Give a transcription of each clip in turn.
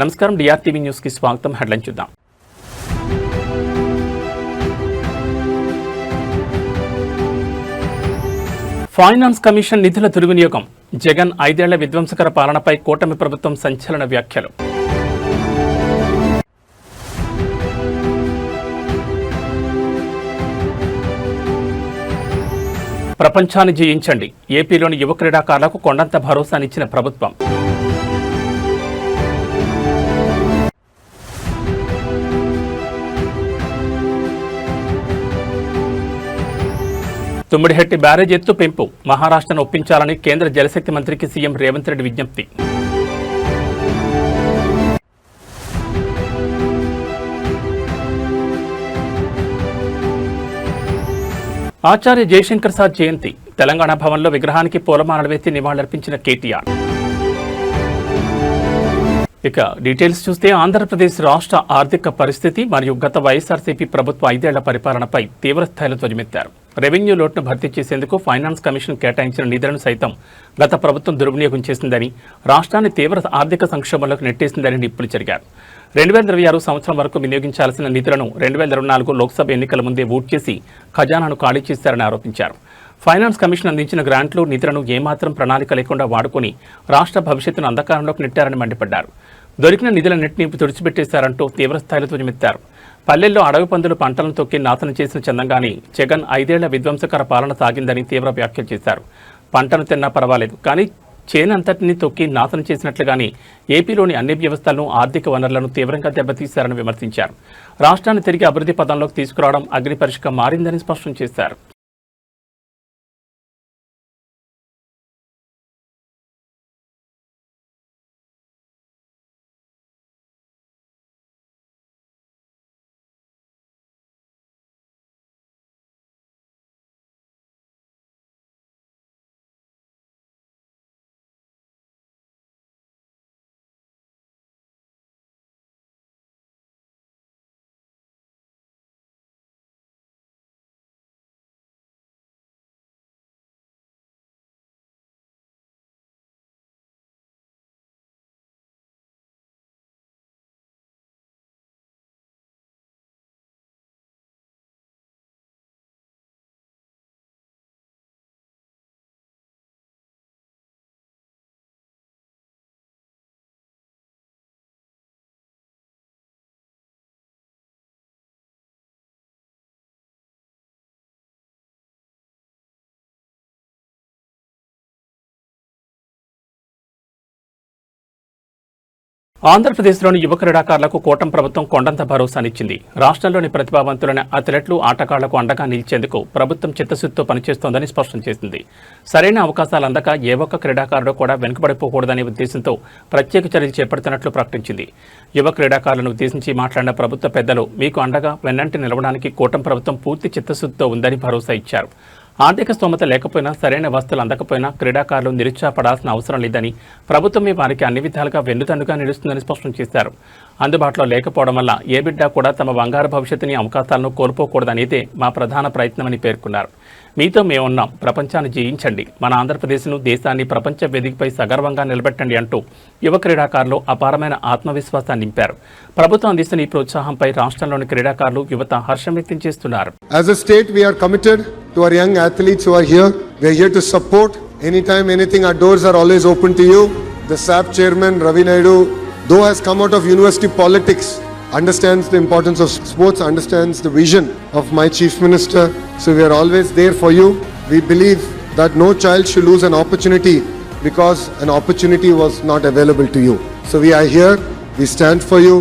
నమస్కారం, డిఆర్టీవీ న్యూస్ కి స్వాగతం. హెడ్లైన్ చూద్దాం. ఫైనాన్స్ కమిషన్ నిధుల దుర్వినియోగం, జగన్ 5 ఏళ్ల విధ్వంసకర పాలనపై కూటమి ప్రభుత్వం సంచలన వ్యాఖ్యలు. ప్రపంచాన్ని జయించండి, ఏపీలోని యువ క్రీడాకారులకు కొండంత భరోసానిచ్చిన ప్రభుత్వం. తుమ్మిడిహెట్టి బ్యారేజ్ ఎత్తు పెంపు, మహారాష్ట్రను ఒప్పించాలని కేంద్ర జలశక్తి మంత్రికి సీఎం రేవంత్ రెడ్డి విజ్ఞప్తి. ఆచార్య జయశంకర్ సార్ జయంతి, తెలంగాణ భవన్లో విగ్రహానికి పూలమాలలు వేసి నివాళులర్పించిన కేటీఆర్. ఇక డీటెయిల్స్ చూస్తే, ఆంధ్రప్రదేశ్ రాష్ట్ర ఆర్థిక పరిస్థితి మరియు గత వైఎస్ఆర్సీపీ ప్రభుత్వ 5 ఏళ్ల పరిపాలనపై తీవ్రస్థాయిలో ధ్వజమెత్తారు. రెవెన్యూ లోటును భర్తీ చేసేందుకు ఫైనాన్స్ కమిషన్ కేటాయించిన నిధులను సైతం గత ప్రభుత్వం దుర్వినియోగం చేసిందని, రాష్ట్రాన్ని తీవ్ర ఆర్థిక సంక్షోభంలోకి నెట్టేసిందని నిప్పులు చెరిగారు. 2026 సంవత్సరం వరకు వినియోగించాల్సిన నిధులను 2024 లోక్సభ ఎన్నికల ముందే ఓట్ చేసి ఖజానాను ఖాళీ చేశారని ఆరోపించారు. ఫైనాన్స్ కమిషన్ అందించిన గ్రాంట్లు, నిధులను ఏమాత్రం ప్రణాళిక లేకుండా వాడుకుని రాష్ట్ర భవిష్యత్తును అంధకారంలోకి నెట్టారని మండిపడ్డారు. దొరికిన నిధులన్నింటినీ తుడిచిపెట్టేశారంటూ తీవ్రస్థాయిలో ధ్వజమెత్తారు. పల్లెల్లో అడవి పందులు పంటలను తొక్కి నాశనం చేసిన చందంగానే జగన్ 5 ఏళ్ల విధ్వంసకర పాలన సాగిందని తీవ్ర వ్యాఖ్యలు చేశారు. పంటను తిన్నా పర్వాలేదు, కానీ చేనంతటిని తొక్కి నాశనం చేసినట్లుగానే ఏపీలోని అన్ని వ్యవస్థలను, ఆర్థిక వనరులను తీవ్రంగా దెబ్బతీశారని విమర్శించారు. రాష్ట్రాన్ని తిరిగి అభివృద్ధి పదంలోకి తీసుకురావడం అగ్నిపరీక్షగా మారిందని స్పష్టం చేశారు. ఆంధ్రప్రదేశ్లోని యువ క్రీడాకారులకు కూటమి ప్రభుత్వం కొండంత భరోసానిచ్చింది. రాష్ట్రంలోని ప్రతిభావంతులైన అథ్లెట్లు, ఆటగాళ్లకు అండగా నిలిచేందుకు ప్రభుత్వం చిత్తశుద్ధితో పనిచేస్తోందని స్పష్టం చేసింది. సరైన అవకాశాలు అందక ఏ ఒక్క క్రీడాకారుడు కూడా వెనుకబడిపోకూడదనే ఉద్దేశంతో ప్రత్యేక చర్యలు చేపడుతున్నట్లు ప్రకటించింది. యువ క్రీడాకారులను ఉద్దేశించి మాట్లాడిన ప్రభుత్వ పెద్దలు, మీకు అండగా వెన్నంటి నిలవడానికి కూటమి ప్రభుత్వం పూర్తి చిత్తశుద్ధితో ఉందని భరోసా ఇచ్చారు. ఆర్థిక స్తోమత లేకపోయినా, సరైన వస్తువులు అందకపోయినా క్రీడాకారులు నిరుత్సాహపడాల్సిన అవసరం లేదని, ప్రభుత్వమే వారికి అన్ని విధాలుగా వెన్నుదన్నుగా నిలుస్తుందని స్పష్టం చేశారు. అందుబాటులో లేకపోవడం వల్ల ఏ బిడ్డ కూడా తమ బంగారు భవిష్యత్తుని, అవకాశాలను కోల్పోకూడదనేదే మా ప్రధాన ప్రయత్నమని పేర్కొన్నారు. మీతో మేమున్నాం, ప్రపంచాన్ని జయించండి, మన ఆంధ్రప్రదేశ్ను, దేశాన్ని ప్రపంచ వేదికపై సగర్వంగా నిలబెట్టండి అంటూ యువ క్రీడాకారులు అపారమైన ఆత్మవిశ్వాసాన్ని నింపారు. ప్రభుత్వం అందిస్తున్న ఈ ప్రోత్సాహంపై రాష్ట్రంలోని క్రీడాకారులు, యువత హర్షం వ్యక్తం చేస్తున్నారు. As a state, we are committed to our young athletes who are here. We are here to support. Anytime, anything, our doors are always open to you. The SAP chairman, Ravi Naidu, though has come out of university politics, understands the importance of sports, understands the vision of my chief minister. So we are always there for you. We believe that no child should lose an opportunity because an opportunity was not available to you. So we are here. We stand for you.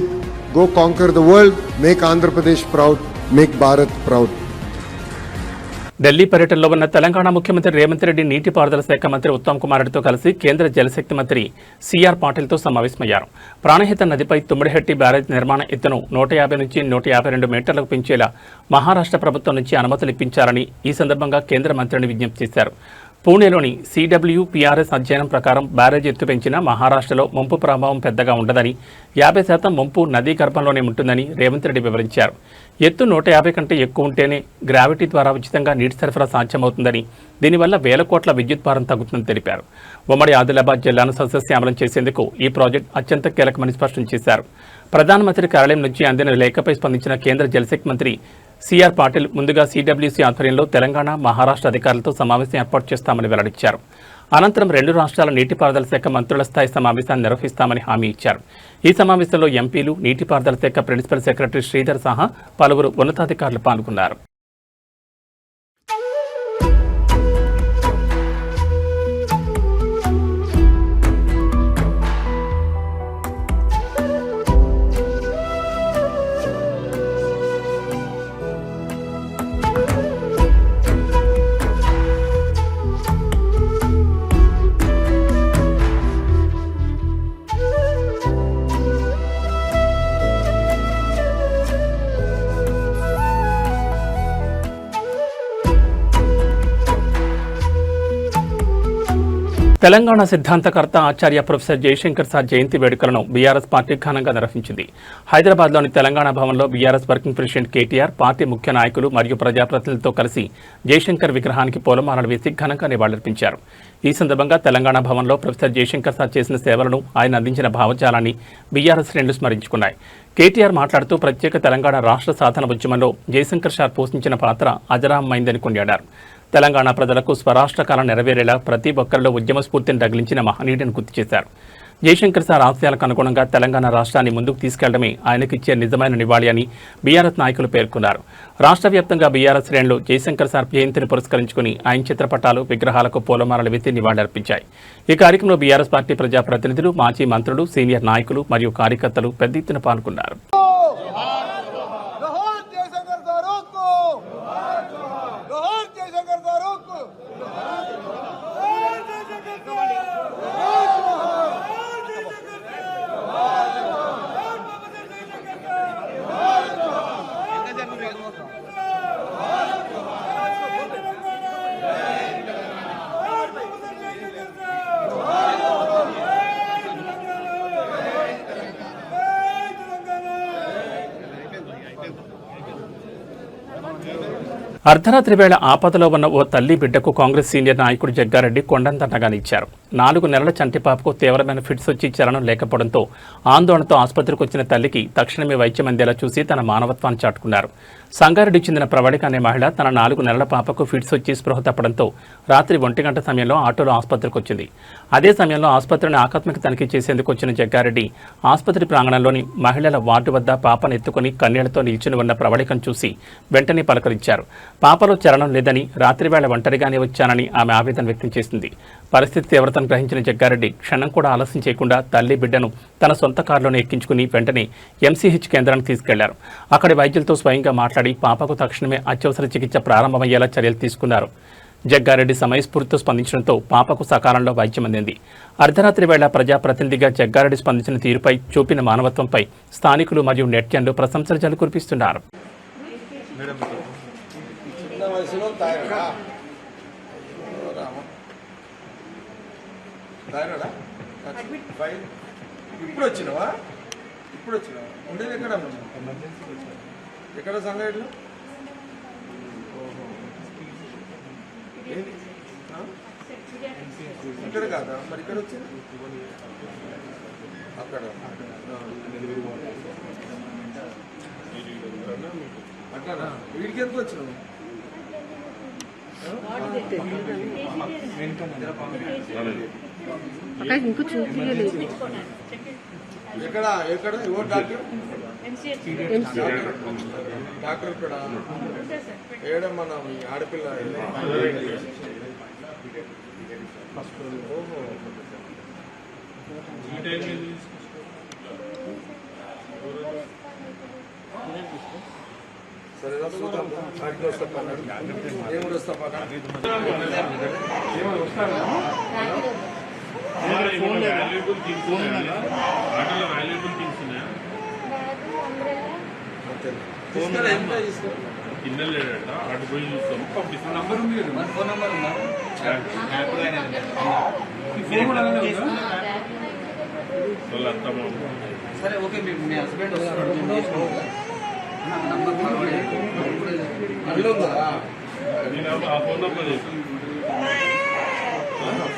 Go conquer the world. Make Andhra Pradesh proud. Make Bharat proud. Delhi పర్యటనలో ఉన్న తెలంగాణ ముఖ్యమంత్రి రేవంత్ రెడ్డి నీటిపారుదల శాఖ మంత్రి ఉత్తమ్ కుమార్ రెడ్డితో కలిసి కేంద్ర జలశక్తి మంత్రి సిఆర్ పాటిల్తో సమావేశమయ్యారు. ప్రాణహిత నదిపై తుమ్మిడిహెట్టి బ్యారేజ్ నిర్మాణ ఎత్తును 150 నుంచి 152 మీటర్లకు పెంచేలా మహారాష్ట్ర ప్రభుత్వం నుంచి అనుమతులు ఇప్పించాలని ఈ సందర్భంగా కేంద్ర మంత్రిని విజ్ఞప్తి చేశారు. పూణేలోని CWPRS అధ్యయనం ప్రకారం బ్యారేజ్ ఎత్తు పెంచిన మహారాష్ట్రలో ముంపు ప్రభావం పెద్దగా ఉండదని 50% ముంపు నదీ గర్భంలోనే ఉంటుందని రేవంత్ రెడ్డి వివరించారు. ఎత్తు 150 కంటే ఎక్కువ ఉంటేనే గ్రావిటీ ద్వారా ఉచితంగా నీటి సరఫరా సాధ్యమవుతుందని, దీనివల్ల వేల కోట్ల విద్యుత్ భారం తగ్గుతుందని తెలిపారు. ఉమ్మడి ఆదిలాబాద్ జిల్లాను సస్యశ్యామలం చేసేందుకు ఈ ప్రాజెక్టు అత్యంత కీలకమని స్పష్టం చేశారు. ప్రధానమంత్రి కార్యాలయం నుంచి అందిన లేఖపై స్పందించిన కేంద్ర జలశక్తి మంత్రి CR పాటిల్ ముందుగా CWC ఆధ్వర్యంలో తెలంగాణ, మహారాష్ట్ర అధికారులతో సమావేశం ఏర్పాటు చేస్తామని వెల్లడించారు. అనంతరం 2 రాష్ట్రాల నీటిపారుదల శాఖ మంత్రుల స్థాయి సమావేశాన్ని నిర్వహిస్తామని హామీ ఇచ్చారు. ఈ సమావేశంలో ఎంపీలు, నీటిపారుదల శాఖ ప్రిన్సిపల్ సెక్రటరీ శ్రీధర్ సహా పలువురు ఉన్నతాధికారులు పాల్గొన్నారు. తెలంగాణ సిద్ధాంతకర్త ఆచార్య ప్రొఫెసర్ జయశంకర్ సార్ జయంతి వేడుకలను బీఆర్ఎస్ పార్టీ ఘనంగా నిర్వహించింది. హైదరాబాద్లోని తెలంగాణ భవన్లో BRS working president KTR, party ముఖ్య నాయకులు మరియు ప్రజాప్రతినిధులతో కలిసి జయశంకర్ విగ్రహానికి పూలమాలలు వేసి ఘనంగా నివాళులర్పించారు. ఈ సందర్భంగా తెలంగాణ భవన్లో ప్రొఫెసర్ జయశంకర్ సార్ చేసిన సేవలను, ఆయన అందించిన భావజాలాన్ని బీఆర్ఎస్ శ్రేణులు స్మరించుకున్నాయి. కేటీఆర్ మాట్లాడుతూ ప్రత్యేక తెలంగాణ రాష్ట్ర సాధన ఉద్యమంలో జయశంకర్ సార్ పోషించిన పాత్ర అజరామమైందని కొనియాడారు. తెలంగాణ ప్రజలకు స్వరాష్ట్ర కాలం నెరవేరేలా ప్రతి ఒక్కరిలో ఉద్యమ స్ఫూర్తిని రగిలించిన మహనీయుడిని గుర్తు చేశారు. జయశంకర్ సార్ ఆశయాలకు అనుగుణంగా తెలంగాణ రాష్ట్రాన్ని ముందుకు తీసుకెళ్లడమే ఆయనకిచ్చే నిజమైన నివాళి అని బీఆర్ఎస్ నాయకులు పేర్కొన్నారు. రాష్ట్ర వ్యాప్తంగా బీఆర్ఎస్ శ్రేణులు జయశంకర్ సార్ జయంతిని పురస్కరించుకుని ఆయన చిత్రపటాలు, విగ్రహాలకు పూలమాలలు వేసి నివాళులర్పించాయి. ఈ కార్యక్రమంలో బీఆర్ఎస్ పార్టీ ప్రజాప్రతినిధులు, మాజీ మంత్రులు, సీనియర్ నాయకులు మరియు కార్యకర్తలు పెద్ద ఎత్తున పాల్గొన్నారు. అర్ధరాత్రి వేళ ఆపదలో ఉన్న ఓ తల్లి బిడ్డకు కాంగ్రెస్ సీనియర్ నాయకుడు జగ్గారెడ్డి కొండంతనగానిచ్చారు. 4 నెలల చంటిపాపకు తీవ్రమైన ఫిట్స్ వచ్చి చలనం లేకపోవడంతో ఆందోళనతో ఆసుపత్రికి వచ్చిన తల్లికి తక్షణమే వైద్యం అందేలా చూసి తన మానవత్వాన్ని చాటుకున్నారు. సంగారెడ్డి చెందిన ప్రవళిక అనే మహిళ తన 4 నెలల పాపకు ఫిట్స్ వచ్చి స్పృహ తప్పడంతో రాత్రి 1 గంట సమయంలో ఆటోలో ఆసుపత్రికి వచ్చింది. అదే సమయంలో ఆసుపత్రిని ఆకస్మిక తనిఖీ చేసేందుకు వచ్చిన జగ్గారెడ్డి ఆసుపత్రి ప్రాంగణంలోని మహిళల వార్డు వద్ద పాపను ఎత్తుకుని కన్నీళ్లతో నిల్చుని ఉన్న ప్రవళికను చూసి వెంటనే పలకరించారు. పాపలో చలనం లేదని, రాత్రివేళ ఒంటరిగానే వచ్చానని ఆమె ఆవేదన వ్యక్తం చేసింది. పరిస్థితి తీవ్రతను గ్రహించిన జగ్గారెడ్డి క్షణం కూడా ఆలస్యం చేయకుండా తల్లి బిడ్డను తన సొంత కారులోనే ఎక్కించుకుని వెంటనే MCH కేంద్రానికి తీసుకెళ్లారు. అక్కడి వైద్యులతో స్వయంగా మాట్లాడి పాపకు తక్షణమే అత్యవసర చికిత్స ప్రారంభమయ్యేలా చర్యలు తీసుకున్నారు. జగ్గారెడ్డి సమయస్ఫూర్తితో స్పందించడంతో పాపకు సకాలంలో వైద్యం అందింది. అర్ధరాత్రి వేళ ప్రజాప్రతినిధిగా జగ్గారెడ్డి స్పందించిన తీరుపై, చూపిన మానవత్వంపై స్థానికులు మరియు నెటిజన్లు ప్రశంసలు జల్లు కురిపిస్తున్నారు. ఇప్పుడు వచ్చినావా ఉండేది ఎక్కడ సంగారెడ్డిలో? ఇక్కడ కాదా మరి ఇక్కడ వచ్చింది అక్కడ అట్లా వీడికి ఎంత వచ్చినావు? ఇంకో చూపించలేదు. ఎక్కడ ఎక్కడ ఎవరు డాక్టర్? డాక్టర్ ఇక్కడ ఏడమ్మా నా మీ ఆడపిల్ల? ఓహో సరే చూద్దాం. అట్లా వస్తా ఏం కూడా వస్తా కింద లేడట అటు పోయి చూస్తాం. నంబర్ ఉంది కదా, ఫోన్ నంబర్ ఉందా? సరే ఓకే మీ హస్బెండ్ వస్తున్నాడు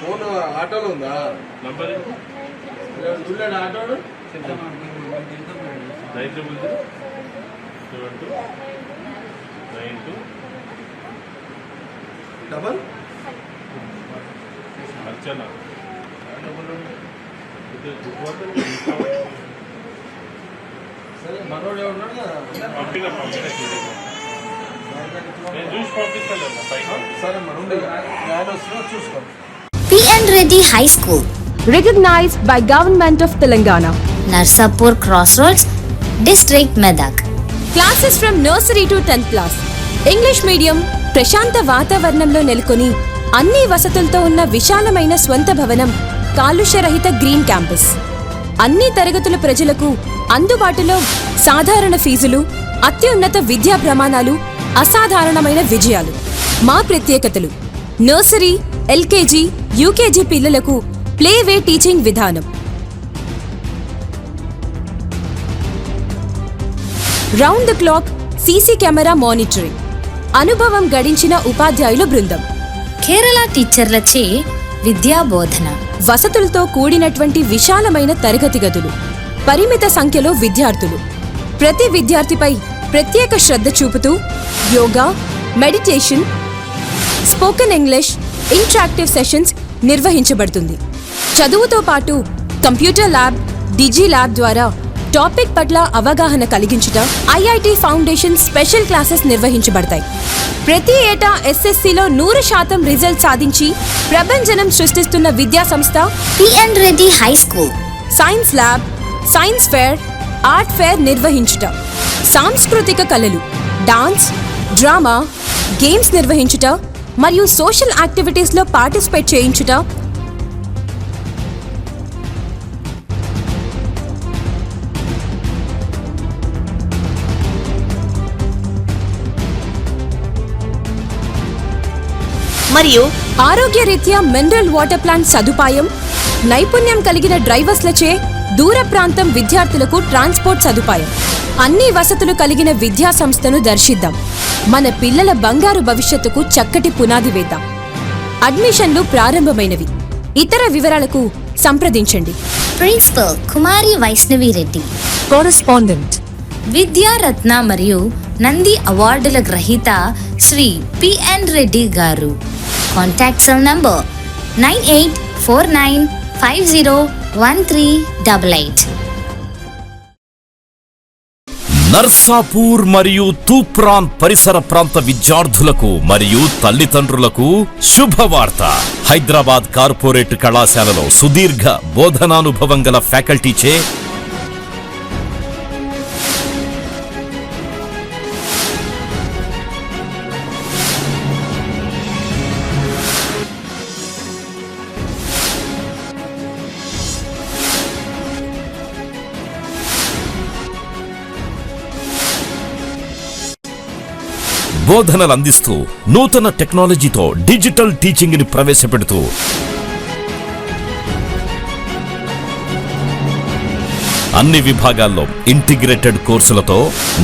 ఫోన్ ఆటోలో ఉందా చూడండి ఆటోడు డబల్ అర్చన సరే మనోడు ఉన్నాడు కదా నేను చూసి పంపిస్తాను సరే మనం ఆయన వస్తున్నా చూసుకో. P.N. Reddy High School, recognized by Government of Telangana. Narsapur Crossroads, District Medak. Classes from nursery to 10th class. English medium, ప్రశాంత వాతావరణంలో నెలకొని అన్ని వసతులతో ఉన్న విశాలమైన స్వంత భవనం, కాలుష్యరహిత గ్రీన్ క్యాంపస్. అన్ని తరగతుల ప్రజలకు అందుబాటులో సాధారణ ఫీజులు, అత్యున్నత విద్యా ప్రమాణాలు, అసాధారణమైన విజయాలు. మా ప్రత్యేకతలు: నర్సరీ, ఎల్కేజీ, యూకేజీ పిల్లలకు ప్లేవే టీచింగ్ విధానం, round the clock CC camera monitoring, అనుభవం గడించిన ఉపాధ్యాయుల బృందం, కేరళ టీచర్లచే విద్యా బోధన, వసతులతో కూడినటువంటి విశాలమైన తరగతి గదులు, పరిమిత సంఖ్యలో విద్యార్థులు, ప్రతి విద్యార్థిపై ప్రత్యేక శ్రద్ధ చూపుతూ yoga, meditation, spoken English, interactive sessions నిర్వహించబడుతుంది. చదువుతో పాటు కంప్యూటర్ ల్యాబ్, డిజీ ల్యాబ్ ద్వారా టాపిక్ పట్ల అవగాహన కలిగించుట, ఐఐటి ఫౌండేషన్ స్పెషల్ క్లాసెస్ నిర్వహించబడతాయి. ప్రతి ఏటా ఎస్ఎస్సిలో 100% రిజల్ట్ సాధించి ప్రభంజనం సృష్టిస్తున్న విద్యా సంస్థ P.N. Reddy High School. Science lab, science fair, art fair నిర్వహించుట, సాంస్కృతిక కళలు, డాన్స్, డ్రామా, గేమ్స్ నిర్వహించుట మరియు సోషల్ యాక్టివిటీస్లో పార్టిసిపేట్ చేయించుట, మరియు ఆరోగ్యరీత్యా మినరల్ వాటర్ ప్లాంట్ సదుపాయం, నైపుణ్యం కలిగిన డ్రైవర్స్లచే దూర ప్రాంతం విద్యార్థులకు ట్రాన్స్పోర్ట్ సదుపాయం. అన్ని వసతులు కలిగిన విద్యా సంస్థను దర్శిద్దాం. మన పిల్లల బంగారు భవిష్యత్తుకు చక్కటి పునాది వేద్దాం. అడ్మిషన్లు ప్రారంభమైనవి. ఇతర వివరాలకు సంప్రదించండి. ప్రిన్సిపల్ కుమారి వైష్ణవి రెడ్డి, కరెస్పాండెంట్ విద్యారత్న మరియు నంది అవార్డుల గ్రహీత శ్రీ P.N. రెడ్డి గారు. Contact cell number 9849501388. నర్సాపూర్ మరియు తూప్రాన్ పరిసర ప్రాంత విద్యార్థులకు మరియు తల్లిదండ్రులకు శుభవార్త. హైదరాబాద్ కార్పొరేట్ కళాశాలలో సుదీర్ఘ బోధనానుభవం గల ఫ్యాకల్టీచే బోధనలు అందిస్తూ నూతన టెక్నాలజీతో డిజిటల్ టీచింగ్ ని ప్రవేశపెడుతూ అన్ని విభాగాల్లో ఇంటిగ్రేటెడ్ కోర్సులతో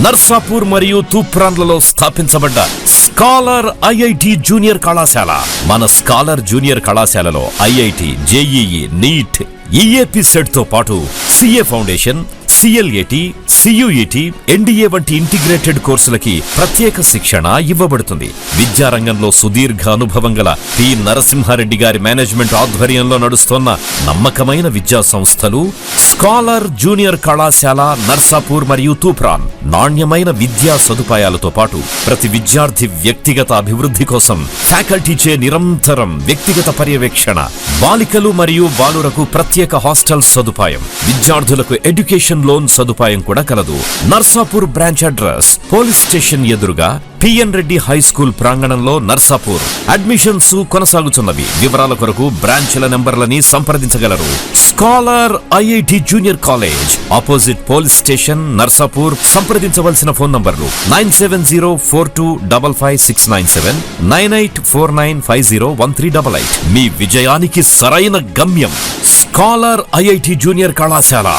నర్సాపూర్ మరియు తూప్రాన్లలో స్థాపించబడ్డ స్కాలర్ ఐఐటి జూనియర్ కళాశాల. మన స్కాలర్ జూనియర్ కళాశాలలో IIT, JEE, NEET, EAPCET తో పాటు CA foundation, CLAT, CUET, NDA వంటి ఇంటిగ్రేటెడ్ కోర్సులకి ప్రత్యేక శిక్షణ ఇవ్వబడుతుంది. విద్యారంగంలో సుదీర్ఘ అనుభవం గల పి నరసింహారెడ్డి గారి మేనేజ్మెంట్ ఆధ్వర్యంలో నడుస్తున్న నమ్మకమైన విద్యా సంస్థలు స్కాలర్ జూనియర్ కళాశాల నర్సాపూర్ మరియు తూప్రాన్. నాణ్యమైన విద్యా సదుపాయాలతో పాటు ప్రతి విద్యార్థి వ్యక్తిగత అభివృద్ధి కోసం ఫ్యాకల్టీచే నిరంతరం వ్యక్తిగత పర్యవేక్షణ, బాలికలు మరియు బాలురకు ప్రత్యేక హాస్టల్ సదుపాయం, విద్యార్థులకు ఎడ్యుకేషన్ లోన్ సదుపాయం కూడా కలదు. Narsapur branch address police station ఎదురుగా పిఎన్ రెడ్డి హై స్కూల్ ప్రాంగణంలో నర్సాపూర్. అడ్మిషన్స్ కొనసాగుతున్నవి. వివరాల కొరకు బ్రాంచ్ల నంబర్లని సంప్రదించగలరు. Scholar IIT junior college opposite police station Narsapur. సంప్రదించవలసిన ఫోన్ నంబర్లు 9704255697, 9849501388. మీ విజయానికి సరైన గమ్యం స్కాలర్ ఐఐటి జూనియర్ కళాశాల.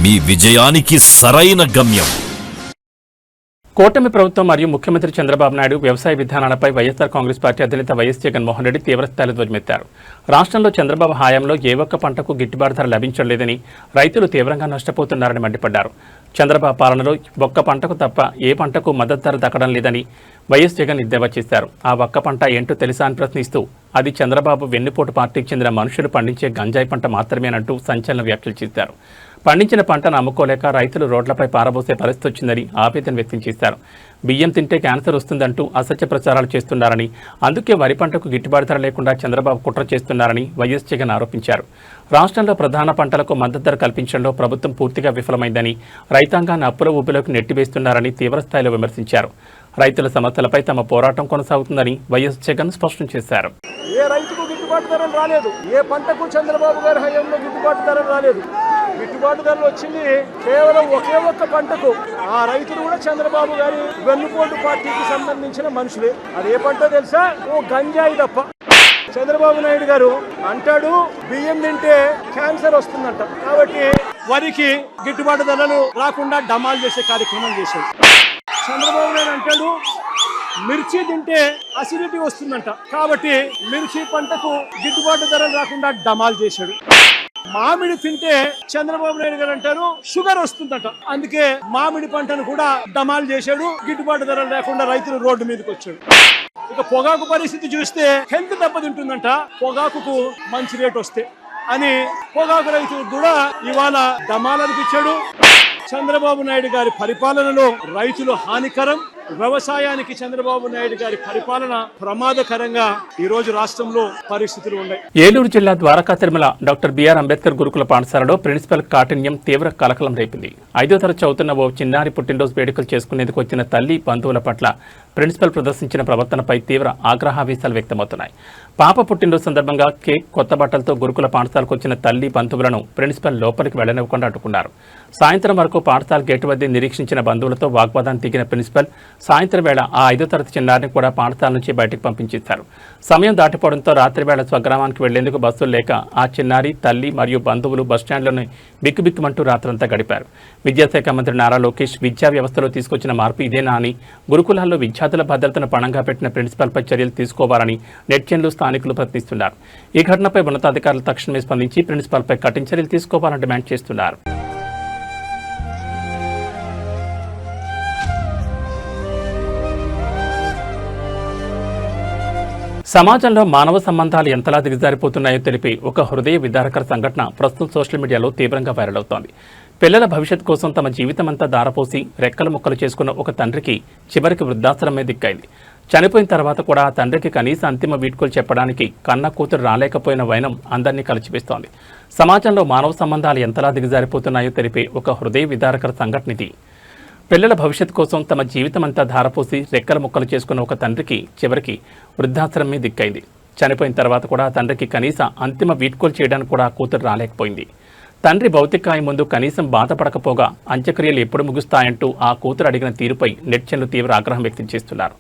మీ విజయానికి సరైన గమ్యం. కూటమి ప్రభుత్వం మరియు ముఖ్యమంత్రి చంద్రబాబు నాయుడు వ్యవసాయ విధానాలపై వైఎస్ఆర్ కాంగ్రెస్ పార్టీ అధినేత వైఎస్ జగన్మోహన్ రెడ్డి తీవ్రస్థాయిలో ధ్వజమెత్తారు. రాష్ట్రంలో చంద్రబాబు హయాంలో ఏ ఒక్క పంటకు గిట్టుబాటు ధర లభించడం లేదని, రైతులు తీవ్రంగా నష్టపోతున్నారని మండిపడ్డారు. చంద్రబాబు పాలనలో ఒక్క పంటకు తప్ప ఏ పంటకు మద్దతు ధర దక్కడం లేదని వైఎస్ జగన్ ఎద్దేవా చేశారు. ఆ ఒక్క పంట ఏంటో తెలుసా అని ప్రశ్నిస్తూ అది చంద్రబాబు వెన్నుపోటు పార్టీకి చెందిన మనుషులు పండించే గంజాయి పంట మాత్రమేనంటూ సంచలన వ్యాఖ్యలు చేశారు. పండించిన పంటను అమ్ముకోలేక రైతులు రోడ్లపై పారబోసే పరిస్థితి వచ్చిందని ఆవేదన వ్యక్తం చేశారు. బియ్యం తింటే క్యాన్సర్ వస్తుందంటూ అసత్య ప్రచారాలు చేస్తున్నారని, అందుకే వరి పంటకు గిట్టుబాటు ధర లేకుండా చంద్రబాబు కుట్ర చేస్తున్నారని వైఎస్ జగన్ ఆరోపించారు. రాష్ట్రంలో ప్రధాన పంటలకు మద్దతు ధర కల్పించడంలో ప్రభుత్వం పూర్తిగా విఫలమైందని, రైతాంగాన్ని అప్పుల ఊబిలోకి నెట్టివేస్తున్నారని తీవ్రస్థాయిలో విమర్శించారు. రైతుల సమస్యలపై తమ పోరాటం కొనసాగుతుందని వైఎస్ జగన్ స్పష్టం చేశారు. ఏ రైతుకు గిట్టుబాటు ధరలు రాలేదు, ఏ పంటకు చంద్రబాబు గారి హయాంలో గిట్టుబాటు ధరలు రాలేదు. గిట్టుబాటు ధరలు వచ్చింది కేవలం ఒకే ఒక్క పంటకు. ఆ రైతులు కూడా చంద్రబాబు గారి వెన్నుపోటు పార్టీకి సంబంధించిన మనుషులే. అది ఏ పంటో తెలుసా? ఓ గంజాయి తప్ప. చంద్రబాబు నాయుడు గారు అంటాడు బియ్యం తింటే క్యాన్సర్ వస్తుందంట, కాబట్టి వరికి గిట్టుబాటు ధరలు రాకుండా డమాల్ చేసే కార్యక్రమం చేశాడు. చంద్రబాబు నాయుడు అంటాడు మిర్చి తింటే అసిడిటీ వస్తుందంట, కాబట్టి మిర్చి పంటకు గిట్టుబాటు ధరలు రాకుండా డమాల్ చేశాడు. మామిడి తింటే చంద్రబాబు నాయుడు గారు అంటారు షుగర్ వస్తుందట, అందుకే మామిడి పంటను కూడా డమాల్ చేశాడు. గిట్టుబాటు ధరలు లేకుండా రైతులు రోడ్డు మీదకి వచ్చాడు. ఇక పొగాకు పరిస్థితి చూస్తే హెల్త్ దెబ్బతింటుందంట, పొగాకుకు మంచి రేట్ వస్తే అని పొగాకు రైతులు కూడా ఇవాళ డమాల్ అనిపించాడు. చంద్రబాబు నాయుడు గారి పరిపాలనలో రైతులు హానికరం, వ్యవసాయానికి చంద్రబాబు నాయుడు గారి పరిపాలన ప్రమాదకరంగా ఈ రోజు రాష్ట్రంలో పరిస్థితులు ఉన్నాయి. ఏలూరు జిల్లా ద్వారకా తిరుమల డాక్టర్ బిఆర్ అంబేద్కర్ గురుకుల పాఠశాలలో ప్రిన్సిపల్ కాఠిన్యం తీవ్ర కలకలం రేపింది. 5వ తరగతి చదువుతున్న ఓ చిన్నారి పుట్టినరోజు వేడుకలు చేసుకునేందుకు వచ్చిన తల్లి బంధువుల పట్ల ప్రిన్సిపల్ ప్రదర్శించిన ప్రవర్తనపై తీవ్ర ఆగ్రహావేశాలు వ్యక్తమవుతున్నాయి. పాప పుట్టినరోజు సందర్భంగా కేక్, కొత్త బట్టలతో గురుకుల పాఠశాలకు వచ్చిన తల్లి బంధువులను ప్రిన్సిపల్ లోపలికి వెళ్లనివ్వకుండా అడ్డుకున్నారు. సాయంత్రం వరకు పాఠశాల గేటు వద్ద నిరీక్షించిన బంధువులతో వాగ్వాదాన్ని దిగిన ప్రిన్సిపల్ సాయంత్రం వేళ ఆ 5వ తరగతి చిన్నారిని కూడా పాఠశాల నుంచి బయటకు పంపించేశారు. సమయం దాటిపోవడంతో రాత్రి వేళ స్వగ్రామానికి వెళ్లేందుకు బస్సులు లేక ఆ చిన్నారి, తల్లి మరియు బంధువులు బస్టాండ్లోనే బిక్కుబిక్కుమంటూ రాత్రంతా గడిపారు. విద్యాశాఖ మంత్రి నారా లోకేష్ విద్యా వ్యవస్థలో తీసుకొచ్చిన మార్పు ఇదేనా అని, గురుకులాల్లో విద్యార్థుల భద్రతను పణంగా పెట్టిన ప్రిన్సిపల్పై చర్యలు తీసుకోవాలని నెటిజన్లు, స్థానికులు ప్రశ్నిస్తున్నారు. ఈ ఘటనపై ఉన్నతాధికారులు తక్షణమే స్పందించి ప్రిన్సిపల్పై కఠిన చర్యలు తీసుకోవాలని డిమాండ్ చేస్తున్నారు. సమాజంలో మానవ సంబంధాలు ఎంతలా దిగజారిపోతున్నాయో తెలిపి ఒక హృదయ విదారకర సంఘటన ప్రస్తుతం సోషల్ మీడియాలో తీవ్రంగా వైరల్ అవుతోంది. పిల్లల భవిష్యత్ కోసం తమ జీవితమంతా దారపోసి రెక్కలు ముక్కలు చేసుకున్న ఒక తండ్రికి చివరికి వృద్ధాశ్రమే దిక్కైంది. చనిపోయిన తర్వాత కూడా ఆ తండ్రికి కనీస అంతిమ వీడ్కోలు చెప్పడానికి కన్న కూతురు రాలేకపోయిన వైనం అందరినీ కలిచివేస్తోంది. సమాజంలో మానవ సంబంధాలు ఎంతలా దిగజారిపోతున్నాయో తెలిపే ఒక హృదయ విదారకర సంఘటన ఇది. పిల్లల భవిష్యత్ కోసం తమ జీవితమంతా ధారపోసి రెక్కల ముక్కలు చేసుకున్న ఒక తండ్రికి చివరికి వృద్ధాశ్రమే దిక్కైంది. చనిపోయిన తర్వాత కూడా తండ్రికి కనీస అంతిమ వీడ్కోలు చేయడానికి కూడా కూతురు రాలేకపోయింది. తండ్రి భౌతికాయం ముందు కనీసం బాధపడకపోగా అంత్యక్రియలు ఎప్పుడు ముగుస్తాయంటూ ఆ కూతురు అడిగిన తీరుపై నెటిజన్లు తీవ్ర ఆగ్రహం వ్యక్తం చేస్తున్నారు.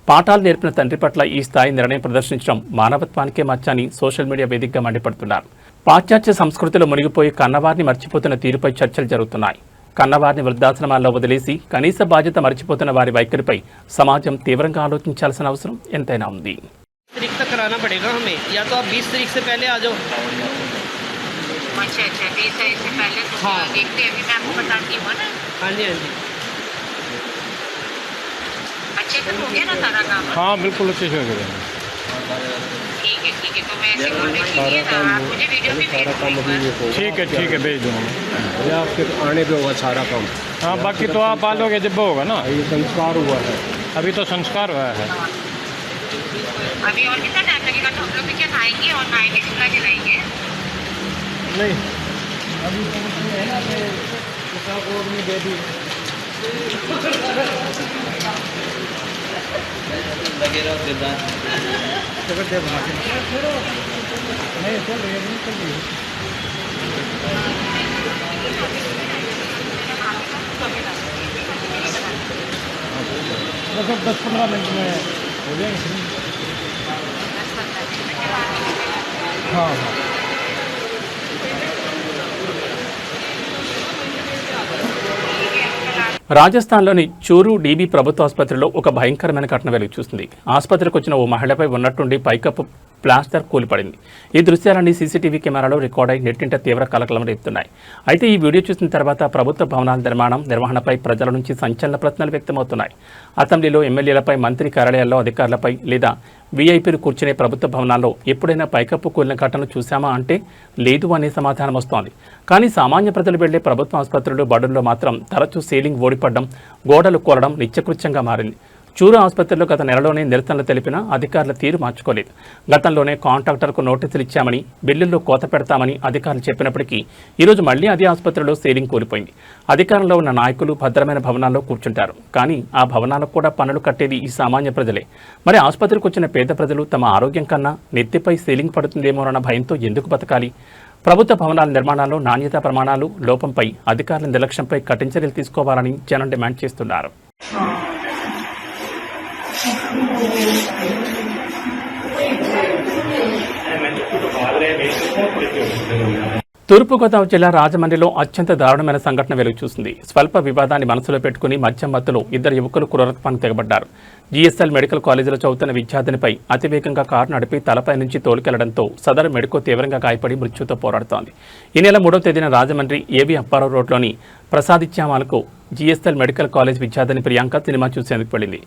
పాఠాలు నేర్పిన తండ్రి పట్ల ఈ స్థాయి నిర్ణయం ప్రదర్శించడం మానవత్వానికే మచ్చని సోషల్ మీడియా వేదికగా మండిపడుతున్నారు. పాశ్చాత్య సంస్కృతిలో మునిగిపోయి కన్నవారిని మర్చిపోతున్న తీరుపై చర్చలు జరుగుతున్నాయి. కన్నవారిని వృద్ధాశ్రమాల్లో వదిలేసి కనీస బాధ్యత మర్చిపోతున్న వారి వైఖరిపై సమాజం తీవ్రంగా ఆలోచించాల్సిన అవసరం ఎంతైనా ఉంది. अच्छा 20 तारीख से पहले तो देखते हैं, अभी मैं आपको बताती हूँ ना। हाँ जी हाँ जी, अच्छे से हो गया ना सारा काम? हाँ बिल्कुल अच्छे से हो गया। ठीक है तो मैं ऐसे कॉन्टेक्ट कीजिए ना, आप मुझे वीडियो भी भेज दो। ठीक है भेज दूँगा। या फिर आने पे होगा सारा काम? हाँ बाकी तो आप आ लोगे जब होगा ना। ये संस्कार हुआ है, अभी तो संस्कार हुआ है। अभी और कितना टाइम लगेगा? तो हम लोग क्या खाएंगे और नहाएंगे, चूल्हा जलाएंगे? नहीं अभी तो है ना, दे दी। लगभग 10-15 मिनट में हो जाएंगे। हाँ हाँ రాజస్థాన్లోని చూరు డీబీ ప్రభుత్వ ఆసుపత్రిలో ఒక భయంకరమైన ఘటన వెలుగు చూస్తుంది. ఆసుపత్రికి వచ్చిన ఓ మహిళపై ఉన్నట్టుండి పైకప్పు ప్లాస్టర్ కూలిపడింది. ఈ దృశ్యాలన్నీ సీసీటీవీ కెమెరాలో రికార్డ్ అయి నెట్టింట తీవ్ర కలకలం రేపుతున్నాయి. అయితే ఈ వీడియో చూసిన తర్వాత ప్రభుత్వ భవనాల నిర్వహణపై ప్రజల నుంచి సంచలన ప్రశ్నలు వ్యక్తమవుతున్నాయి. అసెంబ్లీలో ఎమ్మెల్యేలపై, మంత్రి కార్యాలయాల్లో అధికారులపై లేదా వీఐపీలు కూర్చునే ప్రభుత్వ భవనాల్లో ఎప్పుడైనా పైకప్పు కూలిన ఘటనలు చూశామా అంటే లేదు అనే సమాధానం వస్తోంది. కానీ సామాన్య ప్రజలు వెళ్లే ప్రభుత్వ ఆసుపత్రులు, బడుల్లో మాత్రం తరచూ సీలింగ్ ఓడిపడడం, గోడలు కూలడం నిత్యకృత్యంగా మారింది. చూరు ఆసుపత్రిలో గత నెలలోనే నిరసనలు తెలిపినా అధికారుల తీరు మార్చుకోలేదు. గతంలోనే కాంట్రాక్టర్కు నోటీసులు ఇచ్చామని, బిల్లుల్లో కోత పెడతామని అధికారులు చెప్పినప్పటికీ ఈరోజు మళ్లీ అదే ఆసుపత్రిలో సీలింగ్ కూలిపోయింది. అధికారంలో ఉన్న నాయకులు భద్రమైన భవనాల్లో కూర్చుంటారు, కానీ ఆ భవనాలకు కూడా పన్నులు కట్టేది ఈ సామాన్య ప్రజలే. మరి ఆసుపత్రికి వచ్చిన పేద ప్రజలు తమ ఆరోగ్యం కన్నా నెత్తిపై సీలింగ్ పడుతుందేమోనన్న భయంతో ఎందుకు బతకాలి? ప్రభుత్వ భవనాల నిర్మాణాల్లో నాణ్యతా ప్రమాణాలు లోపంపై అధికారుల నిర్లక్ష్యంపై కఠిన చర్యలు తీసుకోవాలని జనం డిమాండ్ చేస్తున్నారు. తూర్పుగోదావరి జిల్లా రాజమండ్రిలో అత్యంత దారుణమైన సంఘటన వెలుగు చూసింది. స్వల్ప వివాదాన్ని మనసులో పెట్టుకుని మద్యం మత్తులో ఇద్దరు యువకులు క్రూరత్వానికి తెగబడ్డారు. జీఎస్ఎల్ మెడికల్ కాలేజీలో చదువుతున్న విద్యార్థినిపై అతివేగంగా కారు నడిపి తలపై నుంచి తోలుకెళ్లడంతో సదరు మెడికో తీవ్రంగా గాయపడి మృత్యుతో పోరాడుతోంది. ఈ నెల 3వ తేదీన రాజమండ్రి ఏబీ అప్పారావు రోడ్లోని ప్రసాదిత్యామాలకు జీఎస్ఎల్ మెడికల్ కాలేజ్ విద్యార్థిని ప్రియాంక సినిమా చూసేందుకు వెళ్లింది.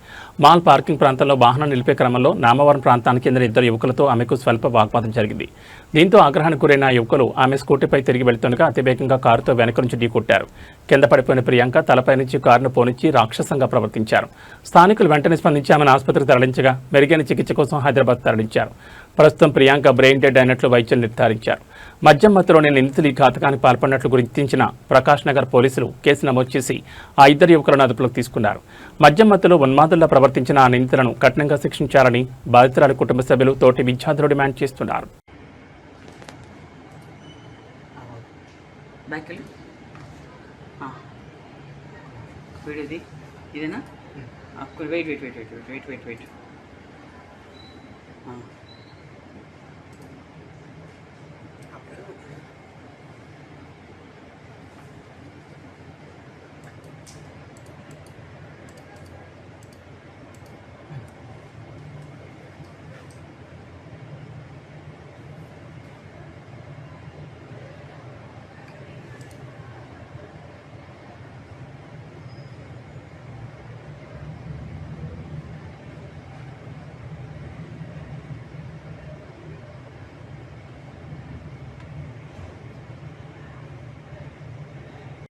మాల్ పార్కింగ్ ప్రాంతంలో వాహనం నిలిపే క్రమంలో నామవరం ప్రాంతానికి చెందిన ఇద్దరు యువకులతో ఆమెకు స్వల్ప వాగ్వాదం జరిగింది. దీంతో ఆగ్రహానికి గురైన ఆ యువకులు ఆమె స్కూటీపై తిరిగి వెళ్తుండగా అతివేగంగా కారుతో వెనక నుంచి ఢీకొట్టారు. కింద పడిపోయిన ప్రియాంక తలపై నుంచి కారును పోనిచ్చి రాక్షసంగా ప్రవర్తించారు. స్థానికులు వెంటనే స్పందించి ఆమెను ఆసుపత్రికి తరలించగా మెరుగైన చికిత్స కోసం హైదరాబాద్ తరలించారు. ప్రస్తుతం ప్రియాంక బ్రెయిన్ డెడ్ అయినట్లు వైద్యులు నిర్ధారించారు. మద్యం మత్తులోనే నిందితులు ఈ ఘాతకానికి పాల్పడినట్లు గుర్తించిన ప్రకాష్ నగర్ పోలీసులు కేసు నమోదు చేసి ఆ ఇద్దరు యువకులను అదుపులోకి తీసుకున్నారు. మద్యం మత్తులో ఉన్మాదుల్లా ప్రవర్తించిన ఆ నిందితులను కఠినంగా శిక్షించాలని బాధితురాలి కుటుంబ సభ్యులు, తోటి విద్యార్థులు డిమాండ్ చేస్తున్నారు.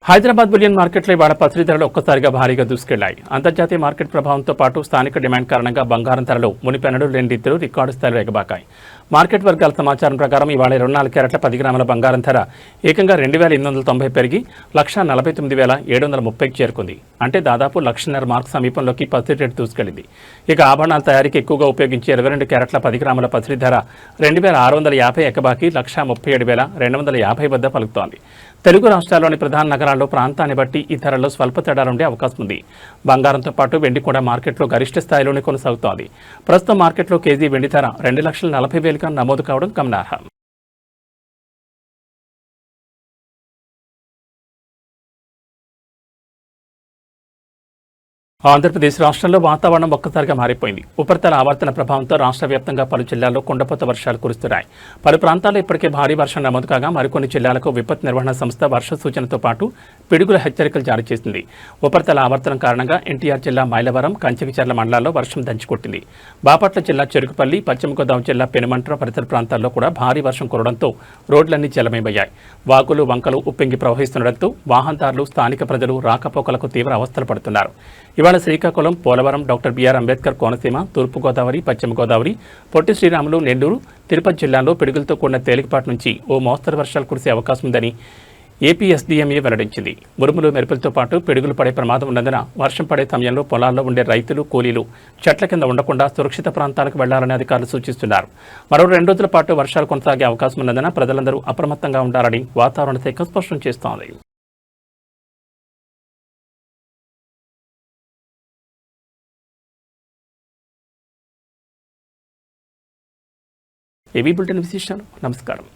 హైదరాబాద్ బులియన్ మార్కెట్లో ఇవాళ పసిడి ధరలు ఒక్కసారిగా భారీగా దూసుకెళ్లాయి. అంతర్జాతీయ మార్కెట్ ప్రభావంతో పాటు స్థానిక డిమాండ్ కారణంగా బంగారం ధరలు మునిపెన్నడూ లేని రీతిలో రికార్డు స్థాయిలో ఎగబాకాయి. మార్కెట్ వర్గాల సమాచారం ప్రకారం ఇవాళ 24 క్యారెట్ల 10 గ్రాముల బంగారం ధర ఏకంగా 2,890 పెరిగి 1,49,730కి చేరుకుంది. అంటే దాదాపు 1,00,000 మార్క్ సమీపంలోకి పసిడి రేటు దూసుకెళ్లింది. ఇక ఆభరణాల తయారీకి ఎక్కువగా ఉపయోగించే 22 క్యారెట్ల 10 గ్రాముల పసిడి ధర 2,650 ఎగబాకి 1,37,250 వద్ద పలుకుతోంది. తెలుగు రాష్ట్రాల్లోని ప్రధాన నగరాల్లో ప్రాంతాన్ని బట్టి ఈ ధరల్లో స్వల్ప తేడాలుండే అవకాశం ఉంది. బంగారంతో పాటు వెండి కూడా మార్కెట్లో గరిష్ట స్థాయిలోనే కొనసాగుతోంది. ప్రస్తుతం మార్కెట్లో కేజీ వెండి ధర 2,40,000గా నమోదు కావడం గమనార్హం. ఆంధ్రప్రదేశ్ రాష్ట్రంలో వాతావరణం ఒక్కసారిగా మారిపోయింది. ఉపరితల ఆవర్తన ప్రభావంతో రాష్ట్ర వ్యాప్తంగా పలు జిల్లాల్లో కుండపోత వర్షాలు కురుస్తున్నాయి. పలు ప్రాంతాల్లో ఇప్పటికే భారీ వర్షం నమోదు కాగా మరికొన్ని జిల్లాలకు విపత్తు నిర్వహణ సంస్థ వర్ష సూచనతో పాటు పిడుగుల హెచ్చరికలు జారీ చేసింది. ఉపరితల ఆవర్తనం కారణంగా ఎన్టీఆర్ జిల్లా మైలవరం, కంచికిచర్ల మండలాల్లో వర్షం దంచుకొట్టింది. బాపట్ల జిల్లా చెరుకుపల్లి, పశ్చిమ గోదావరి జిల్లా పెనుమంట్ర పరిసర ప్రాంతాల్లో కూడా భారీ వర్షం కురవడంతో రోడ్లన్నీ జలమయమయ్యాయి. వాగులు, వంకలు ఉప్పొంగి ప్రవహిస్తుండటంతో వాహనదారులు, స్థానిక ప్రజలు రాకపోకలకు తీవ్ర అవస్థలు పడుతున్నారు. ఇవాళ శ్రీకాకుళం, పోలవరం, డాక్టర్ బిఆర్ అంబేద్కర్ కోనసీమ, తూర్పుగోదావరి, పశ్చిమ గోదావరి, పొట్టి శ్రీరాములు, నెల్లూరు, తిరుపతి జిల్లాల్లో పిడుగులతో కూడిన తేలికపాటి నుంచి ఓ మోస్తరు వర్షాలు కురిసే అవకాశం ఉందని ఏపీఎస్డీఎంఏ వెల్లడించింది. ఉరుములు మెరుపులతో పాటు పిడుగులు పడే ప్రమాదం ఉన్నందున వర్షం పడే సమయంలో పొలాల్లో ఉండే రైతులు కూలీలు చెట్ల కింద ఉండకుండా సురక్షిత ప్రాంతాలకు వెళ్లాలని అధికారులు సూచిస్తున్నారు. మరో 2 రోజుల పాటు వర్షాలు కొనసాగే అవకాశం ఉన్నందున ప్రజలందరూ అప్రమత్తంగా ఉండాలని వాతావరణ శాఖ స్పష్టం చేస్తోంది. ఏబీ బులెటిన్ విశేషాలు. నమస్కారం.